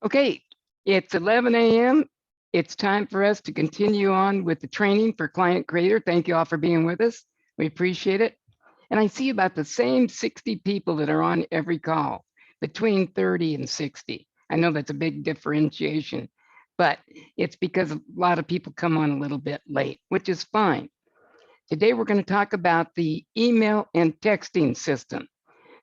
Okay, it's 11 a.m. It's time for us to continue on with the training for Client Creator. Thank you all for being with us. We appreciate it. And I see about the same 60 people that are on every call, between 30 and 60. I know that's a big differentiation, but it's because a lot of people come on a little bit late, which is fine. Today, we're going to talk about the email and texting system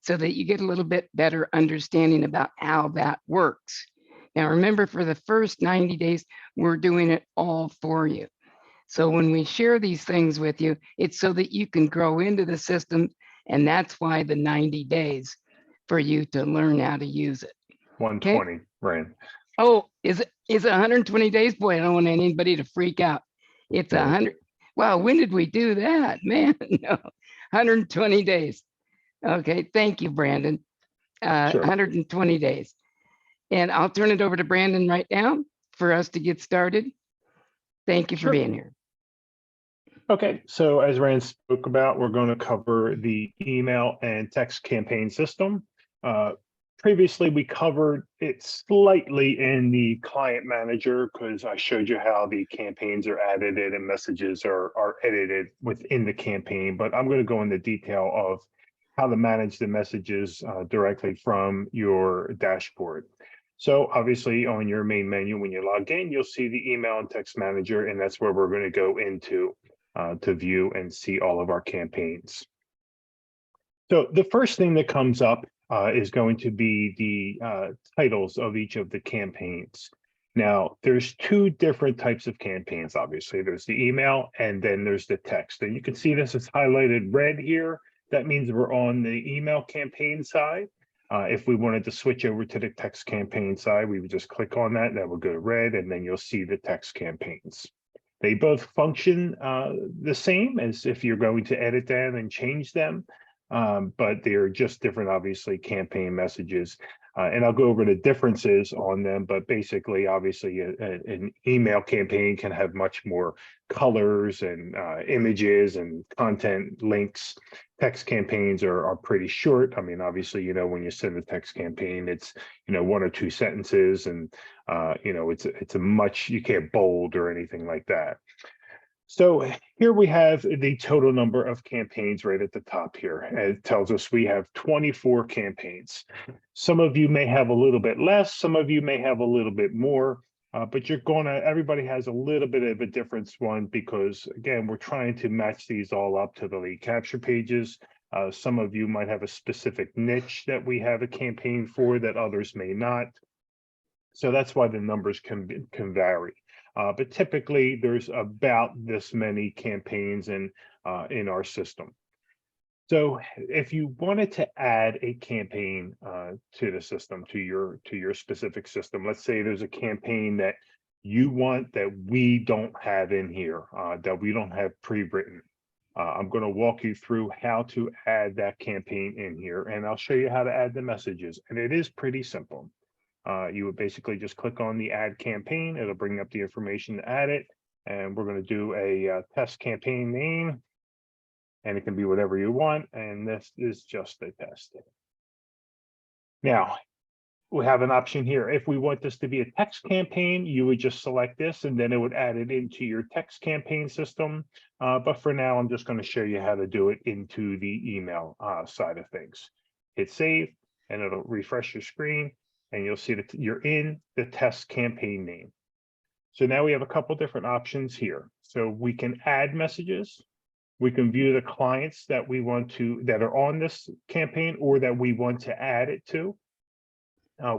so that you get a little bit better understanding about how that works. Now, remember, for the first 90 days, we're doing it all for you. So when we share these things with you, it's so that you can grow into the system. And that's why the 90 days for you to learn how to use it. 120, okay? Right. Oh, is it 120 days? Boy, I don't want anybody to freak out. It's 100. Wow, when did we do that? Man, no, 120 days. Okay, thank you, Brandon. Sure. 120 days. And I'll turn it over to Brandon right now for us to get started. Thank you for being here. Okay, so as Rand spoke about, we're going to cover the email and text campaign system. Previously, we covered it slightly in the client manager because I showed you how the campaigns are edited and messages are edited within the campaign, but I'm going to go into detail of how to manage the messages directly from your dashboard. So obviously on your main menu, when you log in, you'll see the email and text manager, and that's where we're going to go into to view and see all of our campaigns. So the first thing that comes up is going to be the titles of each of the campaigns. Now, there's two different types of campaigns, obviously. There's the email and then there's the text. And you can see this is highlighted red here. That means we're on the email campaign side. If we wanted to switch over to the text campaign side, we would just click on that. That would go to red, and then you'll see the text campaigns. They both function the same as if you're going to edit them and change them, but they're just different, obviously, campaign messages. And I'll go over the differences on them, but basically, obviously, an email campaign can have much more colors and images and content links. Text campaigns are pretty short. I mean, obviously, when you send a text campaign, it's, 1 or 2 sentences, and, it's a much, you can't bold or anything like that. So here we have the total number of campaigns right at the top here. It tells us we have 24 campaigns. Some of you may have a little bit less, some of you may have a little bit more, but everybody has a little bit of a difference one because, again, we're trying to match these all up to the lead capture pages. Some of you might have a specific niche that we have a campaign for that others may not. So that's why the numbers can vary. But typically, there's about this many campaigns in our system. So if you wanted to add a campaign to the system, to your specific system, let's say there's a campaign that you want that we don't have in here, that we don't have pre-written. I'm going to walk you through how to add that campaign in here, and I'll show you how to add the messages. And it is pretty simple. You would basically just click on the add campaign. It'll bring up the information to add it. And we're going to do a test campaign name. And it can be whatever you want. And this is just a test. Now, we have an option here. If we want this to be a text campaign, you would just select this, and then it would add it into your text campaign system. But for now, I'm just going to show you how to do it into the email side of things. Hit save, and it'll refresh your screen. And you'll see that you're in the test campaign name. So now we have a couple different options here. So we can add messages. We can view the clients that we want to, that are on this campaign or that we want to add it to.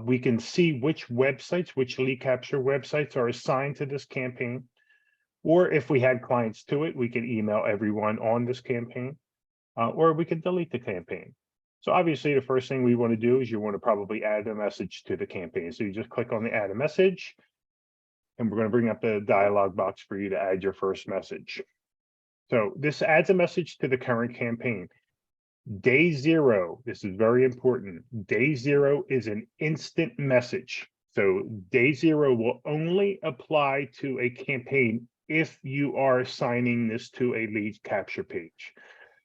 We can see which websites, which lead capture websites are assigned to this campaign. Or if we had clients to it, we can email everyone on this campaign, or we can delete the campaign. So obviously, the first thing we want to do is you want to probably add a message to the campaign. So you just click on the add a message, and we're going to bring up the dialog box for you to add your first message. So this adds a message to the current campaign. Day 0, this is very important. Day 0 is an instant message. So day 0 will only apply to a campaign if you are assigning this to a lead capture page.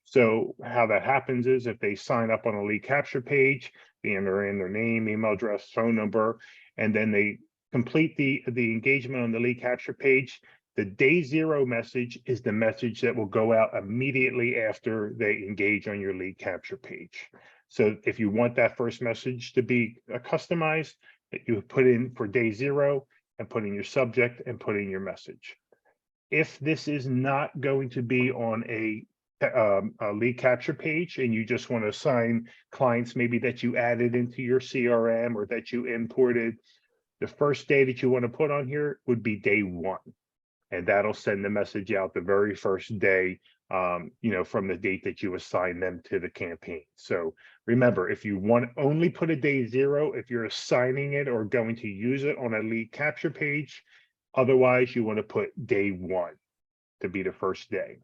So how that happens is if they sign up on a lead capture page, They enter in their name, email address, phone number, and then they complete the engagement on the lead capture page. The day zero message is the message that will go out immediately after they engage on your lead capture page. So if you want that first message to be customized, you put in for day zero and put in your subject and put in your message. If this is not going to be on a lead capture page and you just want to assign clients maybe that you added into your CRM or that you imported, the first day that you want to put on here would be day one. And that'll send the message out the very first day, from the date that you assign them to the campaign. So remember, if you want only put a day zero, if you're assigning it or going to use it on a lead capture page, otherwise you want to put day one to be the first day.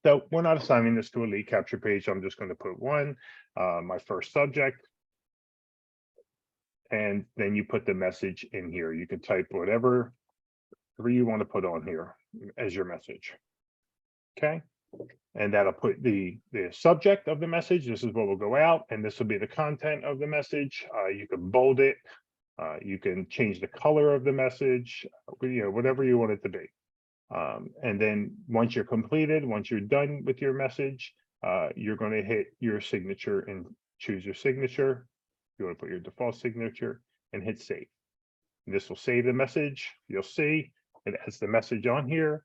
So we're not assigning this to a lead capture page. I'm just going to put one, my first subject. And then you put the message in here. You can type whatever you want to put on here as your message. Okay. And that'll put the subject of the message. This is what will go out, and this will be the content of the message. You can bold it. You can change the color of the message, whatever you want it to be. And then once you're completed, once you're done with your message, you're going to hit your signature and choose your signature. You want to put your default signature and hit save. And this will save the message. You'll see it has the message on here,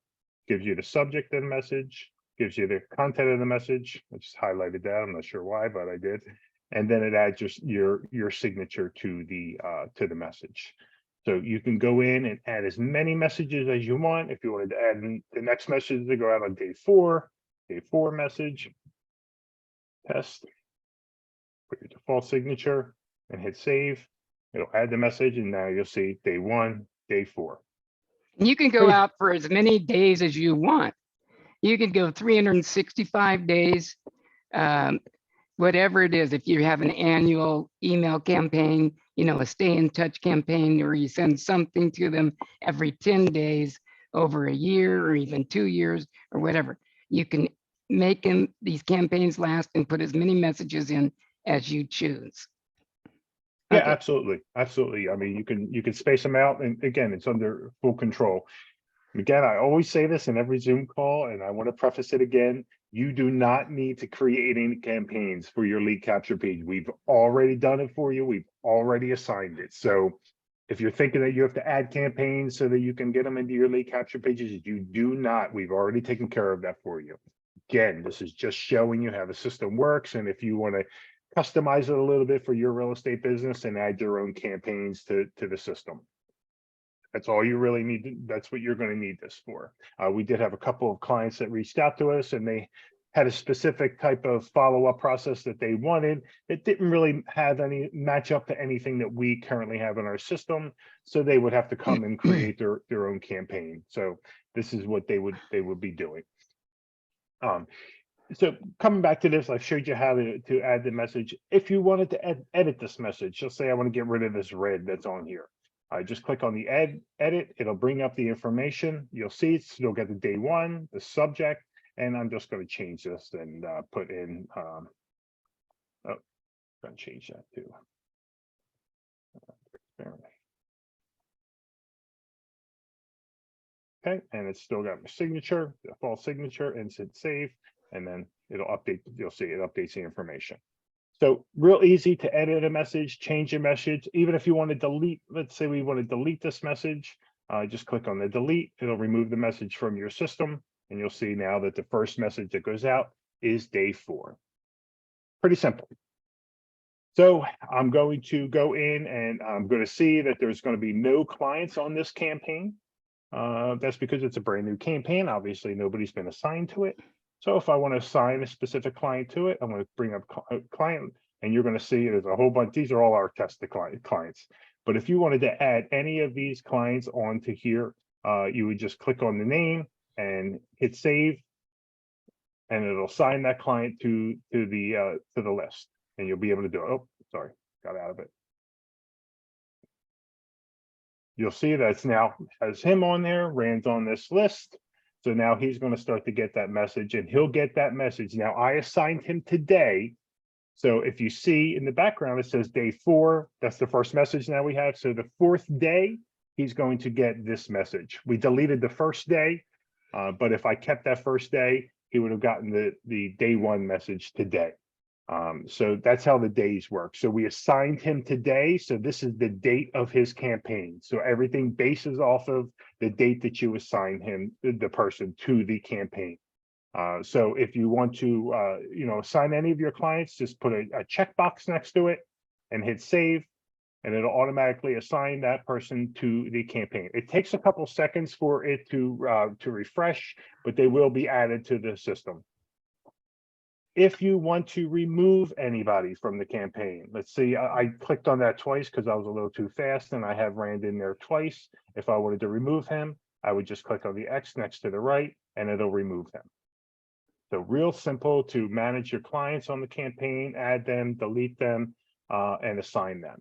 gives you the subject of the message, gives you the content of the message. I just highlighted that. I'm not sure why, but I did. And then it adds just your signature to the message. So you can go in and add as many messages as you want. If you wanted to add the next message to go out on day four message, test, put your default signature and hit save. It'll add the message, and now you'll see day one, day four. You can go out for as many days as you want. You can go 365 days, whatever it is. If you have an annual email campaign, a stay in touch campaign, or you send something to them every 10 days over a year or even 2 years or whatever, you can make these campaigns last and put as many messages in as you choose. Yeah, Okay. absolutely. I mean, you can space them out, and again, it's under full control. Again, I always say this in every Zoom call, and I want to preface it again. You do not need to create any campaigns for your lead capture page. We've already done it for you. We've already assigned it. So if you're thinking that you have to add campaigns so that you can get them into your lead capture pages, you do not. We've already taken care of that for you. Again, this is just showing you how the system works. And if you want to customize it a little bit for your real estate business and add your own campaigns to the system. That's all you really need. That's what you're going to need this for. We did have a couple of clients that reached out to us, and they had a specific type of follow-up process that they wanted. It didn't really have any match up to anything that we currently have in our system. So they would have to come and create their own campaign. So this is what they would be doing. So coming back to this, I showed you how to add the message. If you wanted to edit this message, just say I want to get rid of this red that's on here. I just click on the edit. It'll bring up the information. You'll see you'll get the day one, the subject, and I'm just going to change this and put in. Going to change that too. Okay, and it's still got my signature, the default signature, and hit save, and then it'll update. You'll see it updates the information. So real easy to edit a message, change your message. Even if you want to delete, let's say we want to delete this message, just click on the delete. It'll remove the message from your system. And you'll see now that the first message that goes out is day 4. Pretty simple. So I'm going to go in and I'm going to see that there's going to be no clients on this campaign. That's because it's a brand new campaign. Obviously, nobody's been assigned to it. So if I want to assign a specific client to it, I'm going to bring up a client, and you're going to see there's a whole bunch. These are all our tested clients. But if you wanted to add any of these clients onto here, you would just click on the name and hit save, and it'll assign that client to the list, and you'll be able to do it. Oh, sorry, got out of it. You'll see that it's now has him on there. Rand's on this list. So now he's going to start to get that message, and he'll get that message. Now I assigned him today. So if you see in the background, it says day 4, that's the first message now we have. So the 4th day, he's going to get this message. We deleted the first day, but if I kept that first day, he would have gotten the day 1 message today. So that's how the days work. So we assigned him today. So this is the date of his campaign. So everything bases off of the date that you assign him, the person, to the campaign. So if you want to, assign any of your clients, just put a checkbox next to it and hit save, and it'll automatically assign that person to the campaign. It takes a couple seconds for it to refresh, but they will be added to the system. If you want to remove anybody from the campaign, let's see, I clicked on that twice because I was a little too fast, and I have Rand in there twice. If I wanted to remove him, I would just click on the X next to the right, and it'll remove him. So real simple to manage your clients on the campaign, add them, delete them, and assign them.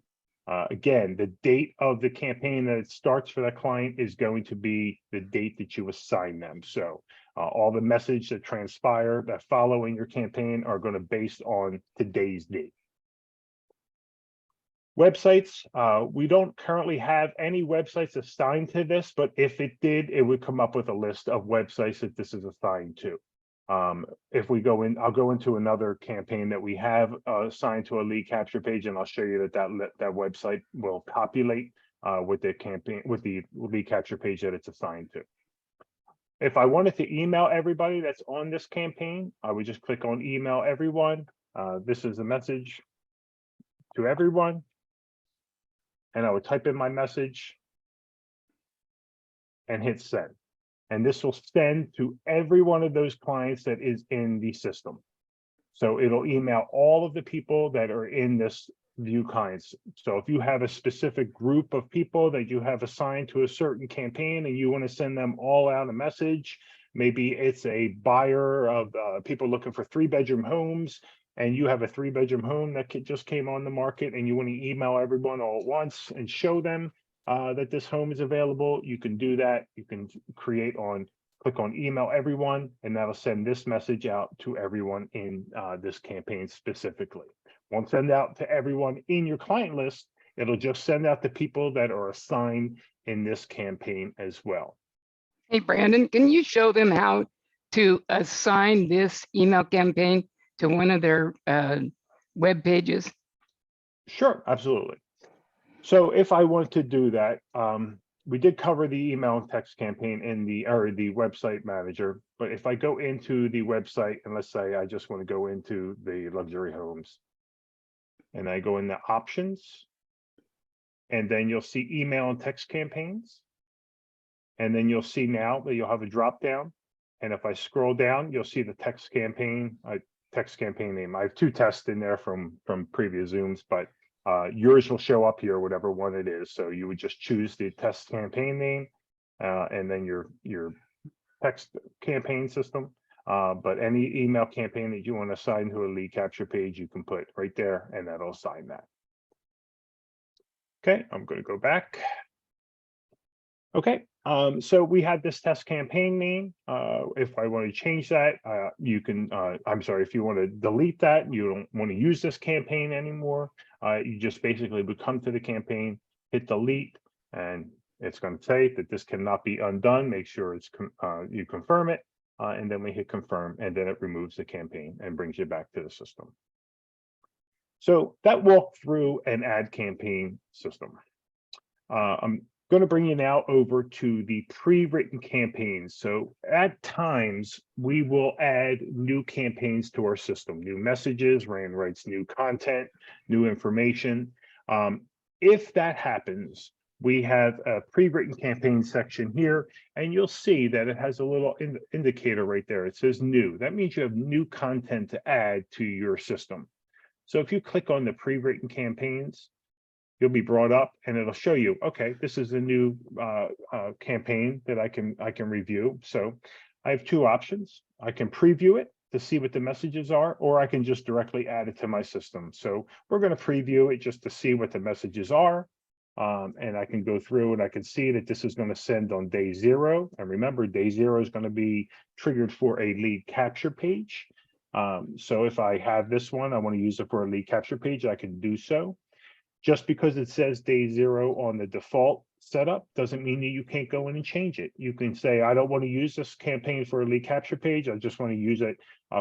Again, the date of the campaign that it starts for that client is going to be the date that you assign them. So all the messages that transpire that follow in your campaign are going to based on today's date. Websites, we don't currently have any websites assigned to this, but if it did, it would come up with a list of websites that this is assigned to. If we go in, I'll go into another campaign that we have assigned to a lead capture page, and I'll show you that website will populate with the campaign, with the lead capture page that it's assigned to. If I wanted to email everybody that's on this campaign, I would just click on email everyone. This is a message to everyone, and I would type in my message and hit send. And this will send to every one of those clients that is in the system. So it'll email all of the people that are in this view clients. So if you have a specific group of people that you have assigned to a certain campaign and you want to send them all out a message, maybe it's a buyer of people looking for 3-bedroom homes, and you have a 3-bedroom home that just came on the market, and you want to email everyone all at once and show them that this home is available, you can do that. You can click on email everyone, and that'll send this message out to everyone in this campaign specifically. Won't send out to everyone in your client list. It'll just send out to people that are assigned in this campaign as well. Hey, Brandon, can you show them how to assign this email campaign to one of their web pages? Sure, absolutely. So if I want to do that, we did cover the email and text campaign in the website manager. But if I go into the website, and let's say I just want to go into the luxury homes, and I go in the options, and then you'll see email and text campaigns. And then you'll see now that you'll have a drop down. And if I scroll down, you'll see the text campaign name. I have 2 tests in there from previous Zooms, but yours will show up here, whatever one it is. So you would just choose the test campaign name and then your text campaign system. But any email campaign that you want to assign to a lead capture page, you can put right there, and that'll assign that. Okay, I'm going to go back. Okay, so we had this test campaign name. If I want to change that, you can, I'm sorry, if you want to delete that, you don't want to use this campaign anymore, you just basically would come to the campaign, hit delete, and it's going to say that this cannot be undone. Make sure it's you confirm it, and then we hit confirm, and then it removes the campaign and brings you back to the system. So that walked through an ad campaign system. I'm going to bring you now over to the pre-written campaigns. So at times we will add new campaigns to our system, new messages. Rand writes new content, new information. If that happens, we have a pre-written campaign section here, and you'll see that it has a little indicator right there. It says new. That means you have new content to add to your system. So if you click on the pre-written campaigns, you'll be brought up, and it'll show you, okay, this is a new campaign that I can review. So I have 2 options. I can preview it to see what the messages are, or I can just directly add it to my system. So we're going to preview it just to see what the messages are. And I can go through and I can see that this is going to send on day 0. And remember, day 0 is going to be triggered for a lead capture page. So if I have this one, I want to use it for a lead capture page, I can do so. Just because it says day 0 on the default setup doesn't mean that you can't go in and change it. You can say, I don't want to use this campaign for a lead capture page. I just want to use it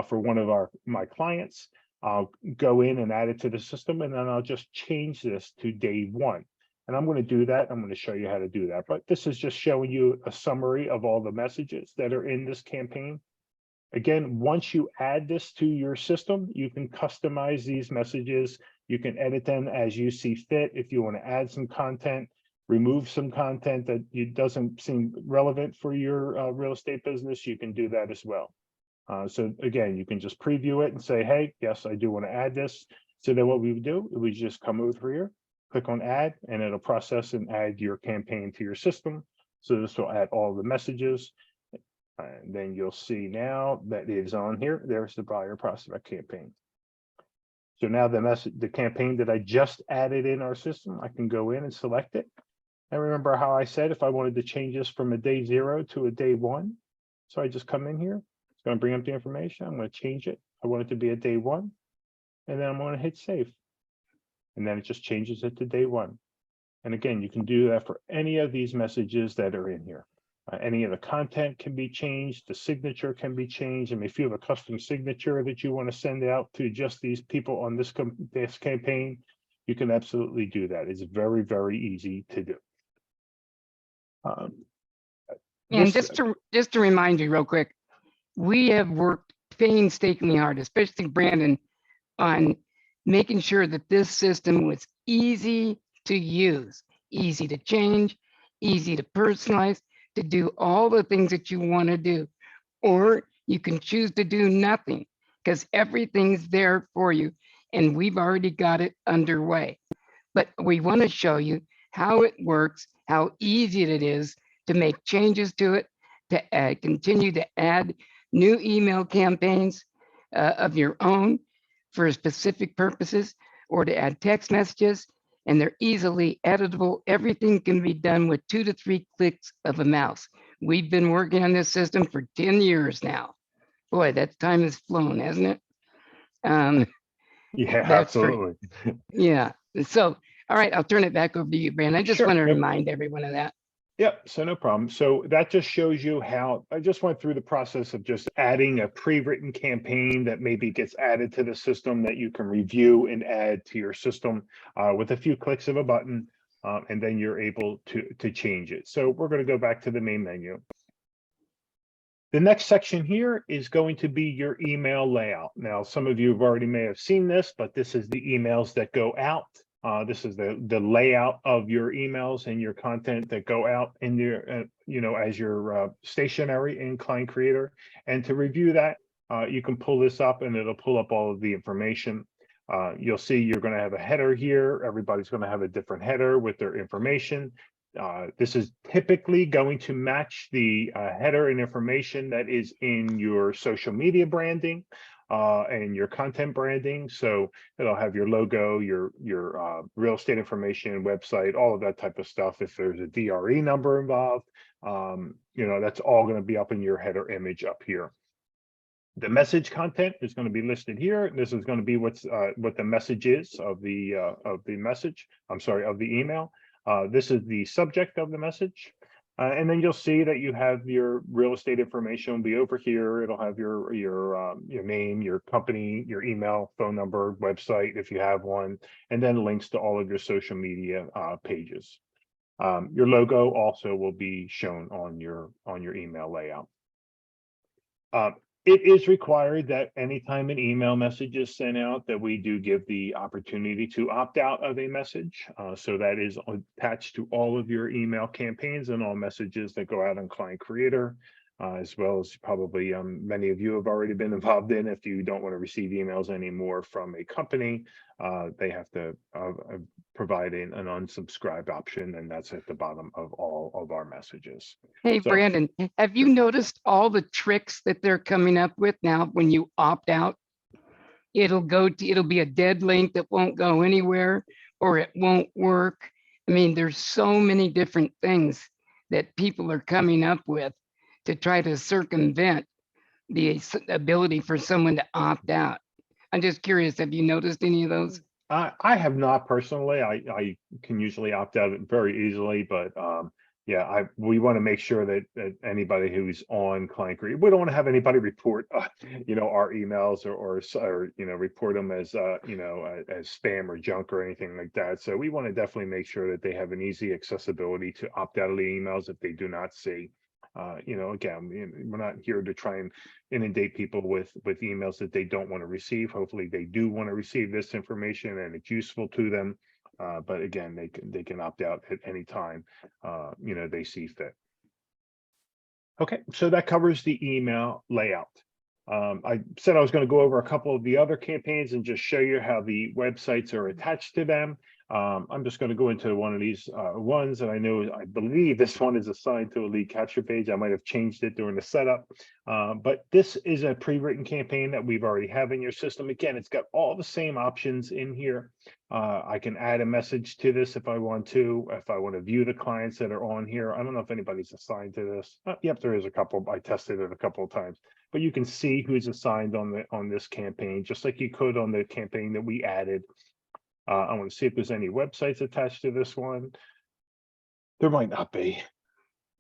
for one of my clients. I'll go in and add it to the system, and then I'll just change this to day 1. And I'm going to do that. I'm going to show you how to do that. But this is just showing you a summary of all the messages that are in this campaign. Again, once you add this to your system, you can customize these messages. You can edit them as you see fit. If you want to add some content, remove some content that doesn't seem relevant for your real estate business, you can do that as well. So again, you can just preview it and say, hey, yes, I do want to add this. So then what we would do, we just come over here, click on add, and it'll process and add your campaign to your system. So this will add all the messages. And then you'll see now that it is on here. There's the buyer prospect campaign. So now the campaign that I just added in our system, I can go in and select it. And remember how I said if I wanted to change this from a day 0 to a day 1. So I just come in here. It's going to bring up the information. I'm going to change it. I want it to be a day 1. And then I'm going to hit save. And then it just changes it to day 1. And again, you can do that for any of these messages that are in here. Any of the content can be changed. The signature can be changed. And if you have a custom signature that you want to send out to just these people on this campaign, you can absolutely do that. It's very, very easy to do. And just to remind you real quick, we have worked painstakingly hard, especially Brandon, on making sure that this system was easy to use, easy to change, easy to personalize, to do all the things that you want to do. Or you can choose to do nothing because everything's there for you. And we've already got it underway. But we want to show you how it works, how easy it is to make changes to it, to continue to add new email campaigns of your own for specific purposes, or to add text messages, and they're easily editable. Everything can be done with 2 to 3 clicks of a mouse. We've been working on this system for 10 years now. Boy, that time has flown, hasn't it? Yeah, absolutely. Yeah. So, all right, I'll turn it back over to you, Brandon. I just Sure. want to remind everyone of that. Yep, so no problem. So that just shows you how I just went through the process of just adding a pre-written campaign that maybe gets added to the system that you can review and add to your system with a few clicks of a button, and then you're able to change it. So we're going to go back to the main menu. The next section here is going to be your email layout. Now, some of you have already may have seen this, but this is the emails that go out. This is the layout of your emails and your content that go out in your, as your stationery in Client Creator. And to review that, you can pull this up and it'll pull up all of the information. You'll see you're going to have a header here. Everybody's going to have a different header with their information. This is typically going to match the header and information that is in your social media branding and your content branding. So it'll have your logo, your real estate information, website, all of that type of stuff. If there's a DRE number involved, that's all going to be up in your header image up here. The message content is going to be listed here. This is going to be what the message is of the message. I'm sorry, of the email. This is the subject of the message. And then you'll see that you have your real estate information will be over here. It'll have your name, your company, your email, phone number, website, if you have one, and then links to all of your social media pages. Your logo also will be shown on your email layout. It is required that anytime an email message is sent out that we do give the opportunity to opt out of a message. So that is attached to all of your email campaigns and all messages that go out on Client Creator, as well as probably many of you have already been involved in. If you don't want to receive emails anymore from a company, they have to provide an unsubscribe option, and that's at the bottom of all of our messages. Hey, So, Brandon, have you noticed all the tricks that they're coming up with now? When you opt out, it'll be a dead link that won't go anywhere, or it won't work. I mean, there's so many different things that people are coming up with to try to circumvent ability for someone to opt out. I'm just curious, have you noticed any of those? I have not personally. I can usually opt out very easily, but yeah, we want to make sure that anybody who's on client grid, we don't want to have anybody report, our emails or report them as as spam or junk or anything like that. So we want to definitely make sure that they have an easy accessibility to opt out of the emails if they do not see. Again, we're not here to try and inundate people with emails that they don't want to receive. Hopefully they do want to receive this information and it's useful to them. But again, they can opt out at any time, they see fit. Okay, so that covers the email layout. I said I was going to go over a couple of the other campaigns and just show you how the websites are attached to them. I'm just going to go into one of these ones, and I believe this one is assigned to a lead capture page. I might have changed it during the setup, but this is a pre-written campaign that we've already have in your system. Again, it's got all the same options in here. I can add a message to this if I want to view the clients that are on here. I don't know if anybody's assigned to this. Yep, there is a couple. I tested it a couple of times, but you can see who's assigned on this campaign, just like you could on the campaign that we added. I want to see if there's any websites attached to this one. There might not be.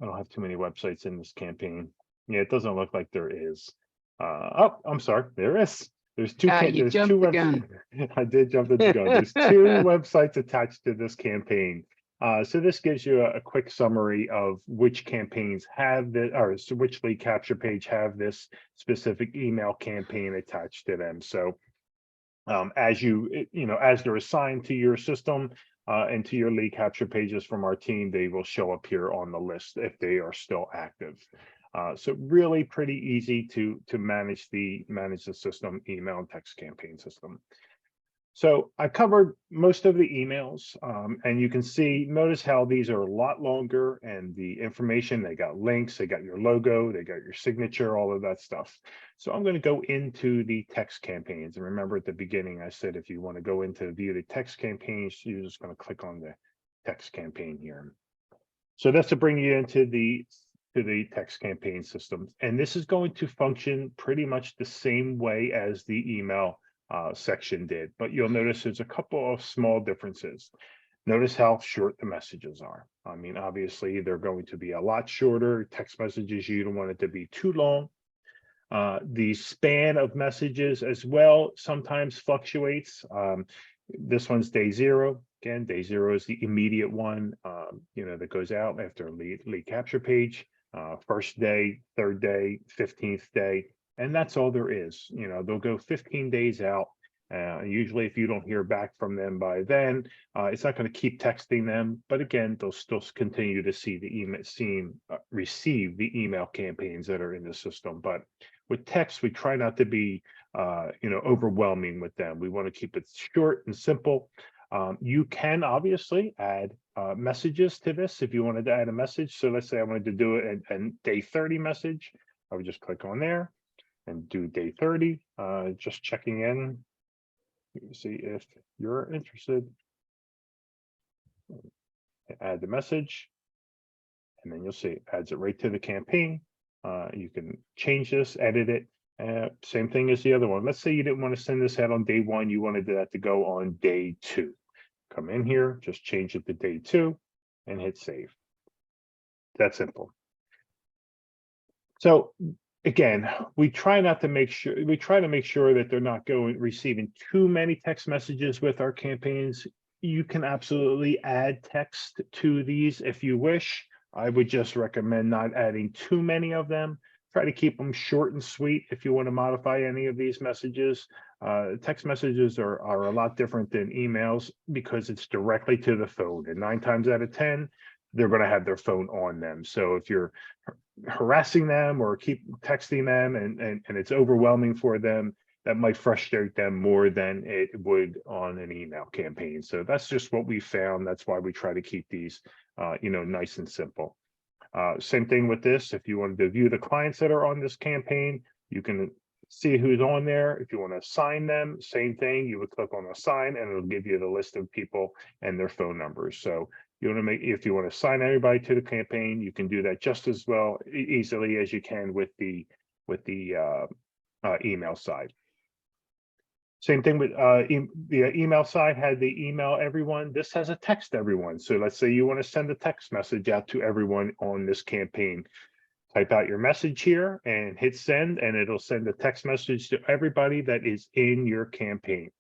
I don't have too many websites in this campaign. Yeah, it doesn't look like there is. Oh, I'm sorry, there is. There's two. You There's jumped two the gun. I did jump the gun. There's two websites attached to this campaign. So this gives you a quick summary of which campaigns have this, or which lead capture page have this specific email campaign attached to them. So as they're assigned to your system and to your lead capture pages from our team, they will show up here on the list if they are still active. So really pretty easy to manage the system email and text campaign system. So I covered most of the emails, and you can notice how these are a lot longer, and the information, they got links, they got your logo, they got your signature, all of that stuff. So I'm going to go into the text campaigns. And remember at the beginning, I said, if you want to go into view the text campaigns, you're just going to click on the text campaign here. So that's to bring you into the text campaign system. And this is going to function pretty much the same way as the email section did, but you'll notice there's a couple of small differences. Notice how short the messages are. I mean, obviously they're going to be a lot shorter. Text messages, you don't want it to be too long. The span of messages as well sometimes fluctuates. This one's day 0. Again, day 0 is the immediate one, that goes out after a lead capture page. First day, third day, 15th day. And that's all there is. They'll go 15 days out. Usually if you don't hear back from them by then, it's not going to keep texting them. But again, they'll still continue to see the email, receive the email campaigns that are in the system. But with text, we try not to be, overwhelming with them. We want to keep it short and simple. You can obviously add messages to this if you wanted to add a message. So let's say I wanted to do it and day 30 message. I would just click on there and do day 30, just checking in. See if you're interested. Add the message, and then you'll see it adds it right to the campaign. You can change this, edit it. Same thing as the other one. Let's say you didn't want to send this out on day 1, you wanted that to go on day 2. Come in here, just change it to day 2 and hit save. That simple. So again, we try to make sure that they're not receiving too many text messages with our campaigns. You can absolutely add text to these if you wish. I would just recommend not adding too many of them. Try to keep them short and sweet if you want to modify any of these messages. Text messages are a lot different than emails because it's directly to the phone, and 9 times out of 10, they're going to have their phone on them. So if you're harassing them or keep texting them and it's overwhelming for them, that might frustrate them more than it would on an email campaign. So that's just what we found. That's why we try to keep these, nice and simple. Same thing with this. If you wanted to view the clients that are on this campaign, you can see who's on there. If you want to assign them, same thing. You would click on assign and it'll give you the list of people and their phone numbers. So if you want to assign everybody to the campaign, you can do that just as well easily as you can with the email side. Same thing with the email side had the email everyone. This has a text everyone. So let's say you want to send a text message out to everyone on this campaign. Type out your message here and hit send, and it'll send a text message to everybody that is in your campaign.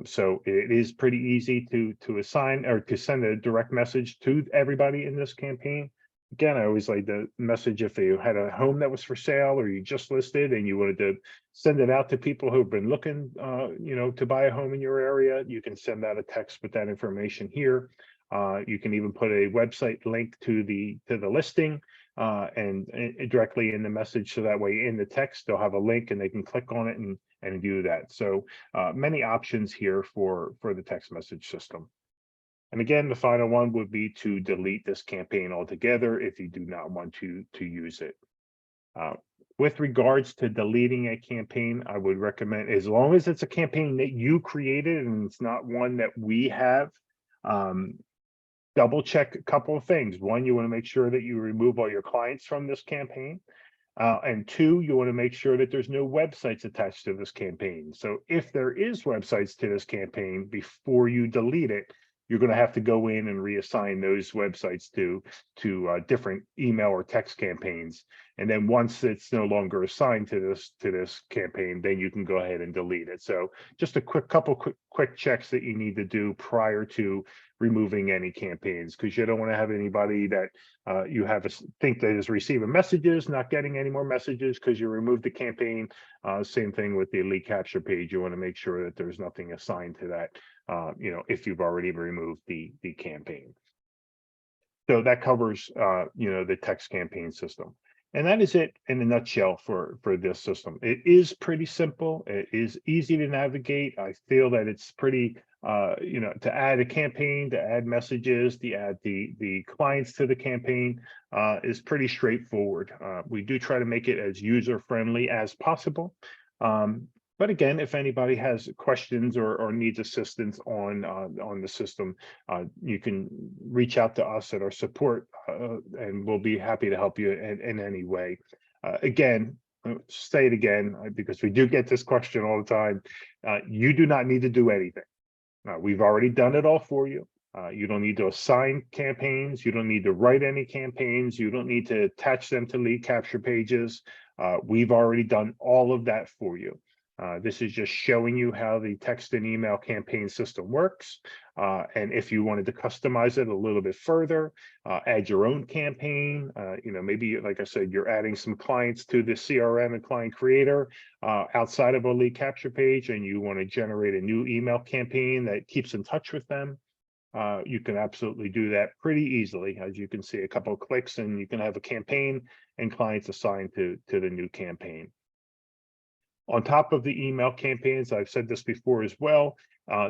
So it is pretty easy to assign or to send a direct message to everybody in this campaign. Again, I always like the message if you had a home that was for sale or you just listed and you wanted to send it out to people who've been looking, to buy a home in your area, you can send out a text with that information here. You can even put a website link to the listing and directly in the message. So that way in the text, they'll have a link and they can click on it and do that. So many options here for the text message system. And again, the final one would be to delete this campaign altogether if you do not want to use it. With regards to deleting a campaign, I would recommend, as long as it's a campaign that you created and it's not one that we have, double check a couple of things. One, you want to make sure that you remove all your clients from this campaign. And two, you want to make sure that there's no websites attached to this campaign. So if there is websites to this campaign, before you delete it, you're going to have to go in and reassign those websites to different email or text campaigns. And then once it's no longer assigned to this campaign, then you can go ahead and delete it. So just a couple quick checks that you need to do prior to removing any campaigns, because you don't want to have anybody that you have think that is receiving messages, not getting any more messages because you removed the campaign. Same thing with the lead capture page. You want to make sure that there's nothing assigned to that, if you've already removed the campaign. So that covers, the text campaign system. And that is it in a nutshell for this system. It is pretty simple. It is easy to navigate. I feel that it's pretty, to add a campaign, to add messages, to add the clients to the campaign is pretty straightforward. We do try to make it as user-friendly as possible. But again, if anybody has questions or needs assistance on the system, you can reach out to us at our support, and we'll be happy to help you in any way. Again, say it again, because we do get this question all the time. You do not need to do anything. We've already done it all for you. You don't need to assign campaigns. You don't need to write any campaigns. You don't need to attach them to lead capture pages. We've already done all of that for you. This is just showing you how the text and email campaign system works. And if you wanted to customize it a little bit further, add your own campaign, maybe, like I said, you're adding some clients to the CRM and client creator outside of a lead capture page, and you want to generate a new email campaign that keeps in touch with them. You can absolutely do that pretty easily. As you can see, a couple of clicks and you can have a campaign and clients assigned to the new campaign. On top of the email campaigns, I've said this before as well,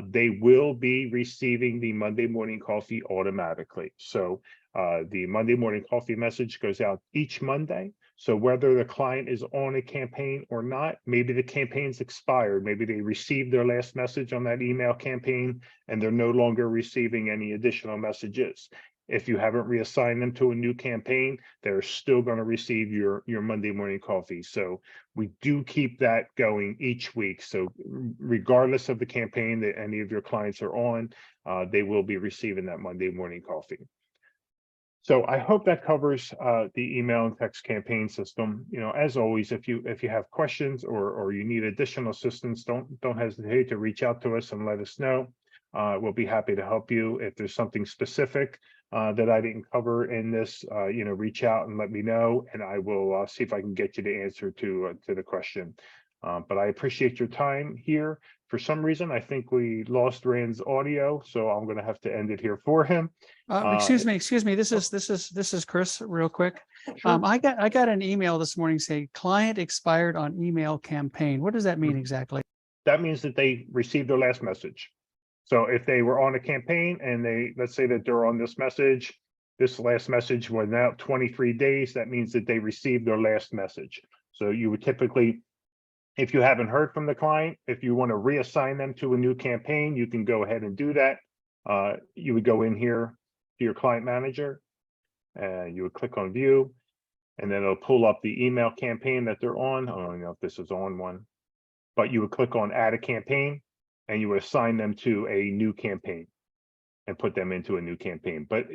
they will be receiving the Monday Morning Coffee automatically. So the Monday Morning Coffee message goes out each Monday. So whether the client is on a campaign or not, maybe the campaign's expired, maybe they received their last message on that email campaign and they're no longer receiving any additional messages. If you haven't reassigned them to a new campaign, they're still going to receive your Monday Morning Coffee. So we do keep that going each week. So regardless of the campaign that any of your clients are on, they will be receiving that Monday Morning Coffee. So I hope that covers the email and text campaign system. As always, if you have questions or you need additional assistance, don't hesitate to reach out to us and let us know. We'll be happy to help you. If there's something specific that I didn't cover in this, reach out and let me know, and I will see if I can get you the answer to the question. But I appreciate your time here. For some reason, I think we lost Rand's audio, so I'm going to have to end it here for him. Excuse me. This is Chris, real quick. Sure. I got an email this morning saying client expired on email campaign. What does that mean exactly? That means that they received their last message. So if they were on a campaign and let's say that they're on this last message went out 23 days, that means that they received their last message. So you would typically, if you haven't heard from the client, if you want to reassign them to a new campaign, you can go ahead and do that. You would go in here to your client manager and you would click on view. and then it'll pull up the email campaign that they're on. I don't know if this is on one, but you would click on add a campaign and you would assign them to a new campaign and put them into a new campaign. But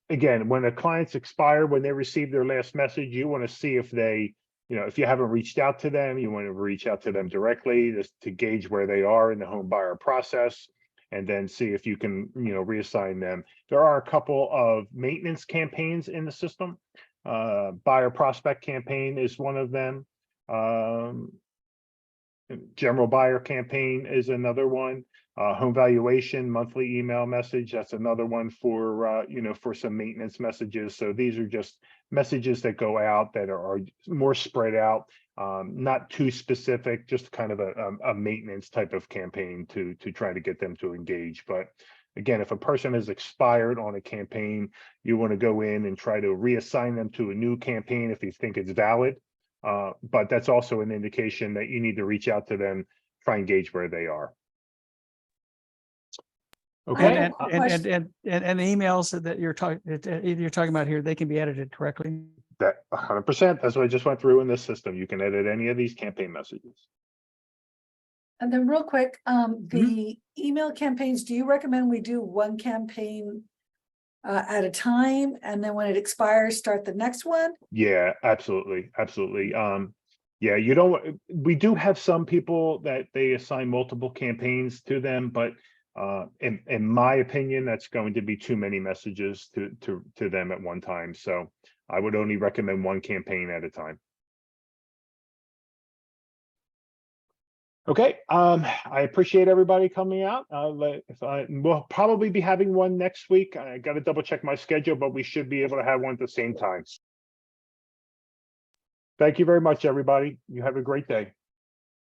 again, when a client's expired, when they receive their last message, you want to see if they, if you haven't reached out to them, you want to reach out to them directly just to gauge where they are in the home buyer process, and then see if you can, reassign them. There are a couple of maintenance campaigns in the system. Buyer prospect campaign is one of them. General buyer campaign is another one. Home valuation monthly email message, that's another one for for some maintenance messages. So these are just messages that go out that are more spread out, not too specific, just kind of a maintenance type of campaign to try to get them to engage. But again, if a person has expired on a campaign, you want to go in and try to reassign them to a new campaign if you think it's valid. But that's also an indication that you need to reach out to them, try and gauge where they are. Okay. And the emails that you're talking about here, they can be edited correctly. That 100%. That's what I just went through in this system. You can edit any of these campaign messages. And then real quick, the email campaigns, do you recommend we do one campaign at a time, and then when it expires, start the next one? Yeah, absolutely. Yeah, we do have some people that they assign multiple campaigns to them, but in my opinion, that's going to be too many messages to them at one time. So I would only recommend one campaign at a time. Okay, I appreciate everybody coming out. We'll probably be having one next week. I got to double check my schedule, but we should be able to have one at the same time. Thank you very much, everybody. You have a great day.